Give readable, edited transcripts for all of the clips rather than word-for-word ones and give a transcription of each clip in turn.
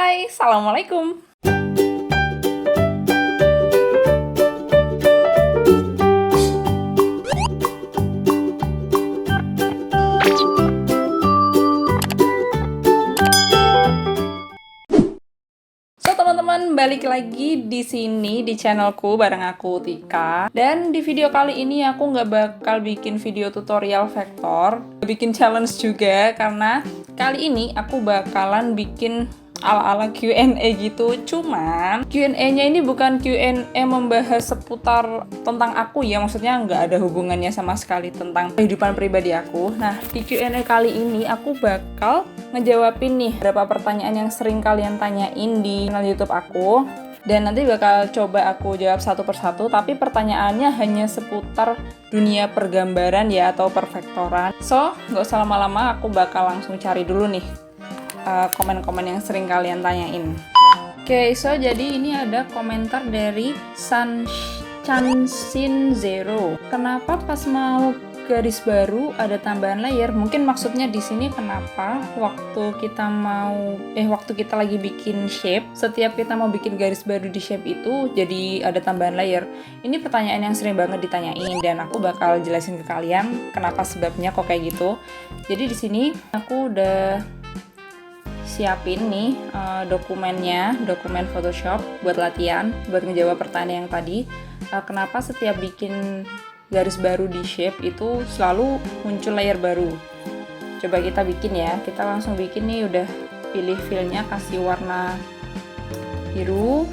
Hai, Assalamualaikum. So, teman-teman, balik lagi di sini di channelku bareng aku Tika. Dan di video kali ini aku nggak bakal bikin video tutorial vektor, bikin challenge juga karena kali ini aku bakalan bikin ala-ala Q&A gitu. Cuman Q&A-nya ini bukan Q&A membahas seputar tentang aku ya, maksudnya nggak ada hubungannya sama sekali tentang kehidupan pribadi aku. Nah, di Q&A kali ini aku bakal ngejawabin nih beberapa pertanyaan yang sering kalian tanyain di channel YouTube aku. Dan nanti bakal coba aku jawab satu persatu, tapi pertanyaannya hanya seputar dunia pergambaran ya, atau perfektoran. So, nggak usah lama-lama, aku bakal langsung cari dulu nih komen-komen yang sering kalian tanyain. Oke, so jadi ini ada komentar dari Chansin Zero. Kenapa pas mau garis baru ada tambahan layer? Mungkin maksudnya di sini kenapa waktu kita lagi bikin shape, setiap kita mau bikin garis baru di shape itu jadi ada tambahan layer. Ini pertanyaan yang sering banget ditanyain dan aku bakal jelasin ke kalian kenapa sebabnya kok kayak gitu. Jadi di sini aku udah siapin nih dokumen Photoshop buat latihan, buat ngejawab pertanyaan yang tadi. Kenapa setiap bikin garis baru di shape itu selalu muncul layer baru? Coba kita bikin ya, kita langsung bikin nih. Udah pilih fillnya, kasih warna biru,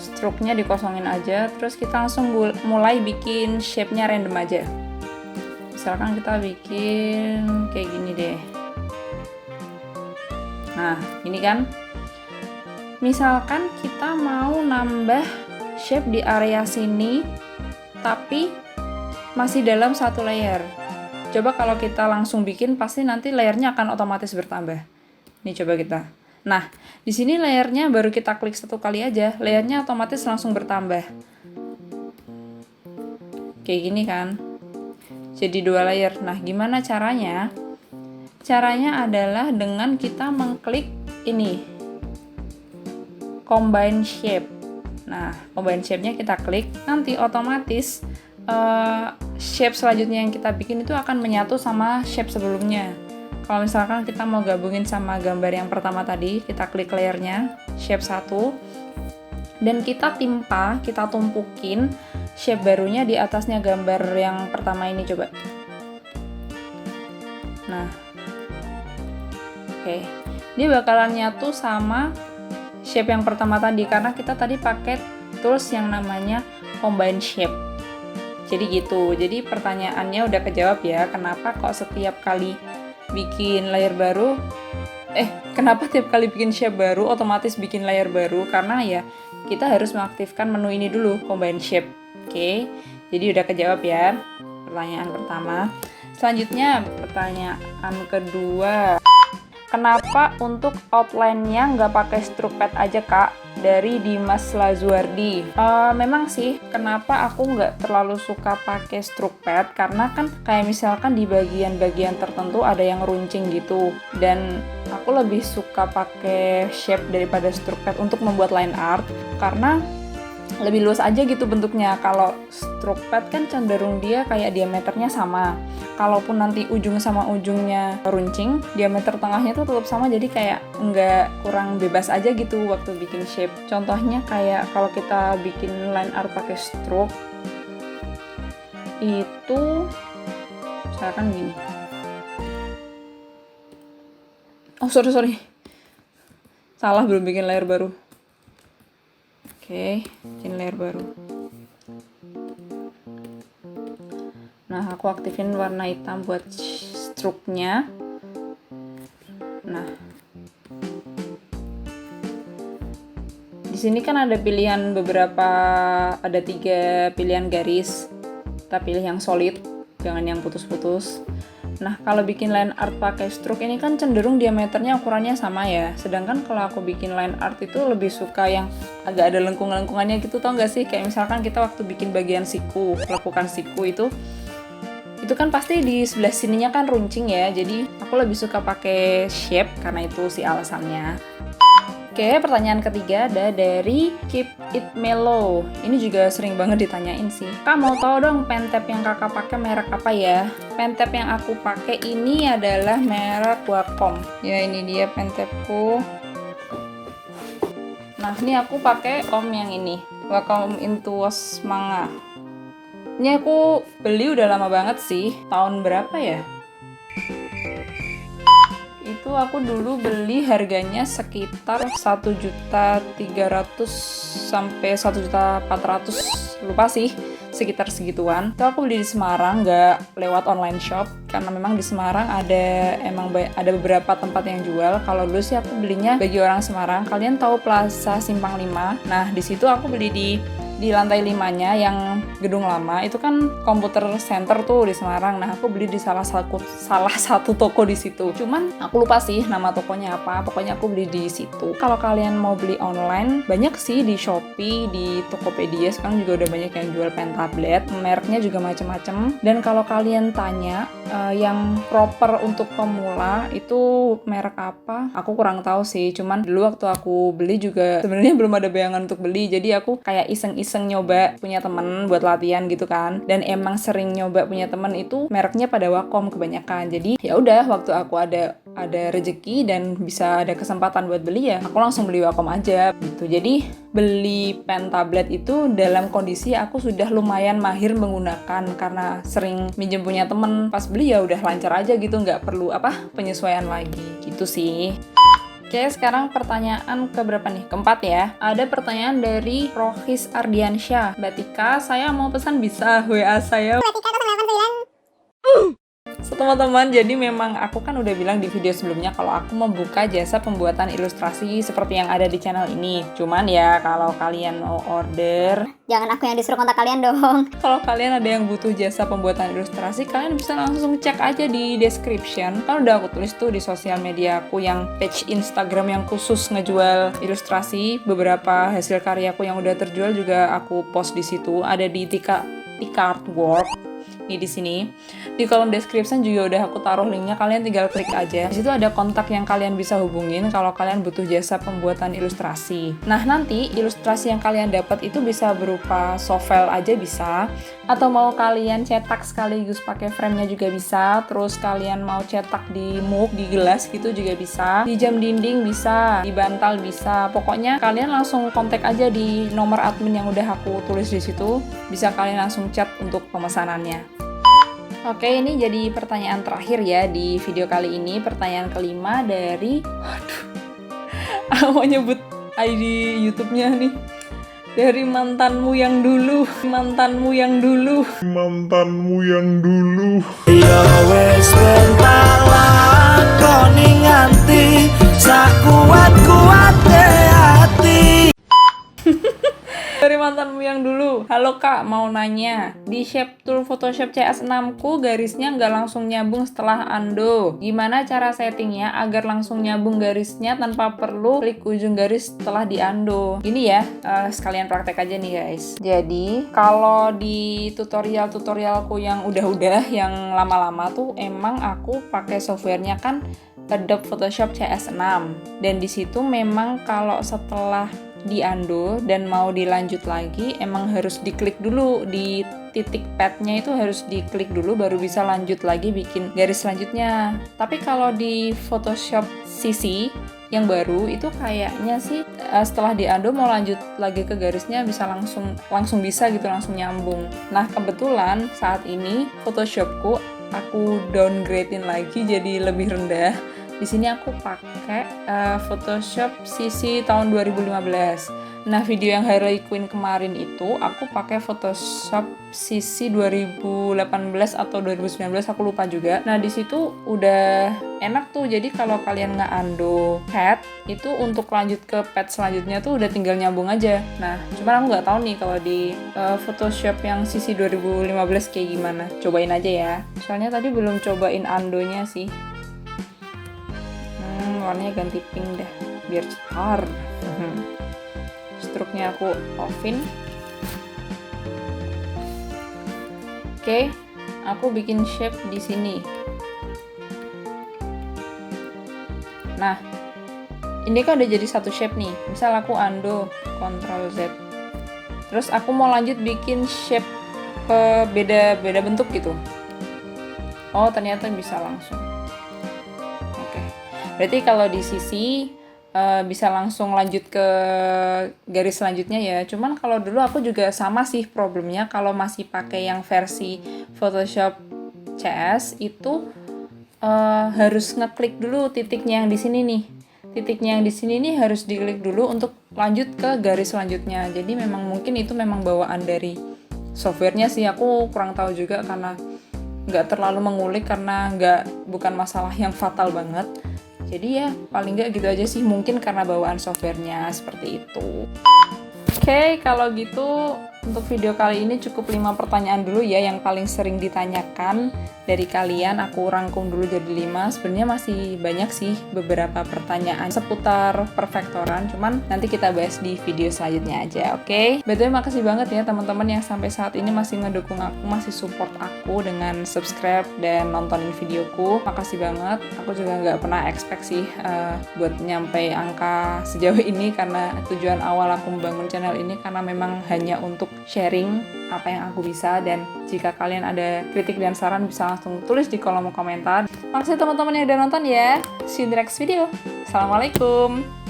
stroke-nya dikosongin aja, terus kita langsung mulai bikin shape-nya random aja. Misalkan kita bikin kayak gini deh. Nah, ini kan, misalkan kita mau nambah shape di area sini, tapi masih dalam satu layer. Coba kalau kita langsung bikin, pasti nanti layernya akan otomatis bertambah. Nih coba kita. Nah, di sini layernya baru kita klik satu kali aja, layernya otomatis langsung bertambah. Kayak gini kan. Jadi 2 layer. Nah, gimana caranya? Caranya adalah dengan kita mengklik ini, combine shape. Nah, combine shape-nya kita klik, nanti otomatis shape selanjutnya yang kita bikin itu akan menyatu sama shape sebelumnya. Kalau misalkan kita mau gabungin sama gambar yang pertama tadi, kita klik layernya, shape 1, dan kita tumpukin shape barunya di atasnya gambar yang pertama ini, coba. Nah, oke, dia bakalan nyatu sama shape yang pertama tadi karena kita tadi pakai tools yang namanya combine shape. Jadi gitu. Jadi pertanyaannya udah kejawab ya, kenapa kok setiap kali bikin layer baru kenapa tiap kali bikin shape baru otomatis bikin layer baru? Karena ya kita harus mengaktifkan menu ini dulu, combine shape. Oke. Jadi udah kejawab ya pertanyaan pertama. Selanjutnya pertanyaan kedua. Kenapa untuk outline-nya nggak pakai stroke pad aja, Kak? Dari Dimas Lazuardi. Memang sih, kenapa aku nggak terlalu suka pakai stroke pad? Karena kan kayak misalkan di bagian-bagian tertentu ada yang runcing gitu. Dan aku lebih suka pakai shape daripada stroke pad untuk membuat line art. Karena lebih luas aja gitu bentuknya. Kalau stroke pad kan cenderung dia kayak diameternya sama. Kalaupun nanti ujung sama ujungnya runcing, diameter tengahnya tuh tetap sama, jadi kayak nggak, kurang bebas aja gitu waktu bikin shape. Contohnya kayak kalau kita bikin line art pakai stroke, itu misalkan gini. Oh sorry, salah, belum bikin layer baru. Oke, bikin layer baru. Nah, aku aktifin warna hitam buat stroke-nya. Nah, di sini kan ada pilihan ada 3 pilihan garis. Kita pilih yang solid, jangan yang putus-putus. Nah, kalau bikin line art pakai stroke ini kan cenderung diameternya ukurannya sama ya. Sedangkan kalau aku bikin line art itu lebih suka yang agak ada lengkung-lengkungannya gitu, tau gak sih? Kayak misalkan kita waktu bikin bagian siku, lekukan siku itu kan pasti di sebelah sininya kan runcing ya. Jadi aku lebih suka pakai shape karena itu sih alasannya. Oke, pertanyaan ketiga ada dari Keep It Mellow. Ini juga sering banget ditanyain sih. Kak, mau tahu dong pen tab yang kakak pakai merek apa ya? Pen tab yang aku pakai ini adalah merek Wacom. Ya, ini dia pen tabku. Nah, ini aku pakai Wacom yang ini, Wacom Intuos Manga. Ini aku beli udah lama banget sih. Tahun berapa ya? Itu aku dulu beli harganya sekitar 1.300.000 sampai 1.400.000, lupa sih, sekitar segituan. Itu aku beli di Semarang, nggak lewat online shop, karena memang di Semarang ada beberapa tempat yang jual. Kalau dulu sih aku belinya bagi orang Semarang. Kalian tahu Plaza Simpang 5? Nah, di situ aku beli di lantai 5-nya yang gedung lama, itu kan komputer center tuh di Semarang. Nah, aku beli di salah satu toko di situ. Cuman aku lupa sih nama tokonya apa. Pokoknya aku beli di situ. Kalau kalian mau beli online, banyak sih di Shopee, di Tokopedia. Sekarang juga udah banyak yang jual pen tablet. Mereknya juga macam-macam. Dan kalau kalian tanya yang proper untuk pemula itu merek apa? Aku kurang tahu sih. Cuman dulu waktu aku beli juga sebenarnya belum ada bayangan untuk beli. Jadi aku kayak iseng nyoba punya temen buat latihan gitu kan, dan emang sering nyoba punya temen itu mereknya pada Wacom kebanyakan. Jadi ya udah, waktu aku ada rezeki dan bisa ada kesempatan buat beli, ya aku langsung beli Wacom aja gitu. Jadi beli pen tablet itu dalam kondisi aku sudah lumayan mahir menggunakan, karena sering minjem punya temen. Pas beli ya udah lancar aja gitu, nggak perlu penyesuaian lagi gitu sih. Oke, sekarang pertanyaan keberapa nih? Keempat ya. Ada pertanyaan dari Rohis Ardiansyah. Mbak Tika, saya mau pesan bisa WA saya. Mbak Tika 089. Teman-teman, jadi memang aku kan udah bilang di video sebelumnya kalau aku membuka jasa pembuatan ilustrasi seperti yang ada di channel ini. Cuman ya kalau kalian mau order, jangan aku yang disuruh kontak kalian dong. kalau kalian ada yang butuh jasa pembuatan ilustrasi, kalian bisa langsung cek aja di description. Kan udah aku tulis tuh di sosial media aku yang page Instagram yang khusus ngejual ilustrasi. Beberapa hasil karyaku yang udah terjual juga aku post di situ. Ada di Tika Artwork. Nih di sini. Di kolom description juga udah aku taruh linknya, kalian tinggal klik aja. Di situ ada kontak yang kalian bisa hubungin kalau kalian butuh jasa pembuatan ilustrasi. Nah, nanti ilustrasi yang kalian dapat itu bisa berupa soft file aja bisa, atau mau kalian cetak sekaligus pakai frame-nya juga bisa. Terus kalian mau cetak di mug, di gelas gitu juga bisa. Di jam dinding bisa, di bantal bisa. Pokoknya kalian langsung kontak aja di nomor admin yang udah aku tulis di situ. Bisa kalian langsung chat untuk pemesanannya. Oke, ini jadi pertanyaan terakhir ya di video kali ini. Pertanyaan kelima dari... Aku mau nyebut ID YouTube-nya nih. Dari mantanmu yang dulu. Ya wes bentalan koni nganti sakuat-kuate hati. Dari mantanmu yang dulu. Halo kak, mau nanya. Di Shape Tool Photoshop CS6 ku garisnya nggak langsung nyambung setelah undo. Gimana cara settingnya agar langsung nyambung garisnya tanpa perlu klik ujung garis setelah di undo? Gini ya, sekalian praktek aja nih guys. Jadi, kalau di tutorialku yang udah yang lama-lama tuh emang aku pakai softwarenya kan Adobe Photoshop CS6. Dan di situ memang kalau setelah di undo dan mau dilanjut lagi emang harus diklik dulu di titik padnya, itu harus diklik dulu baru bisa lanjut lagi bikin garis selanjutnya. Tapi kalau di Photoshop CC yang baru itu kayaknya sih setelah di undo mau lanjut lagi ke garisnya bisa langsung bisa gitu, langsung nyambung. Nah, kebetulan saat ini Photoshopku aku downgradein lagi jadi lebih rendah. Di sini aku pakai Photoshop CC tahun 2015. Nah, video yang Harley Quinn kemarin itu aku pakai Photoshop CC 2018 atau 2019, aku lupa juga. Nah, di situ udah enak tuh. Jadi kalau kalian nge-undo pad itu untuk lanjut ke pad selanjutnya tuh udah tinggal nyambung aja. Nah, cuman aku nggak tahu nih kalau di Photoshop yang CC 2015 kayak gimana. Cobain aja ya. Soalnya tadi belum cobain undo-nya sih. Warnanya ganti pink dah biar cetar. Struknya aku offin. Oke, aku bikin shape di sini. Nah, ini kan udah jadi satu shape nih. Misal aku undo, Ctrl Z. Terus aku mau lanjut bikin shape beda bentuk gitu. Oh, ternyata bisa langsung. Oke. Berarti kalau di sisi bisa langsung lanjut ke garis selanjutnya ya. Cuman kalau dulu aku juga sama sih problemnya kalau masih pakai yang versi Photoshop CS itu harus ngeklik dulu titiknya yang di sini nih. Titiknya yang di sini nih harus diklik dulu untuk lanjut ke garis selanjutnya. Jadi memang mungkin itu memang bawaan dari softwarenya sih. Aku kurang tahu juga karena nggak terlalu mengulik karena bukan masalah yang fatal banget. Jadi ya paling nggak gitu aja sih, mungkin karena bawaan softwarenya seperti itu. Oke, kalau gitu untuk video kali ini cukup 5 pertanyaan dulu ya yang paling sering ditanyakan dari kalian. Aku rangkum dulu jadi 5. Sebenarnya masih banyak sih beberapa pertanyaan seputar perfektoran, cuman nanti kita bahas di video selanjutnya aja, oke? By the way, makasih banget ya teman-teman yang sampai saat ini masih ngedukung aku, masih support aku dengan subscribe dan nontonin videoku. Makasih banget. Aku juga nggak pernah expect sih buat nyampe angka sejauh ini, karena tujuan awal aku membangun channel ini karena memang hanya untuk sharing apa yang aku bisa, dan jika kalian ada kritik dan saran bisa langsung tulis di kolom komentar. Makasih teman-teman yang udah nonton ya. See you in the next video. Assalamualaikum.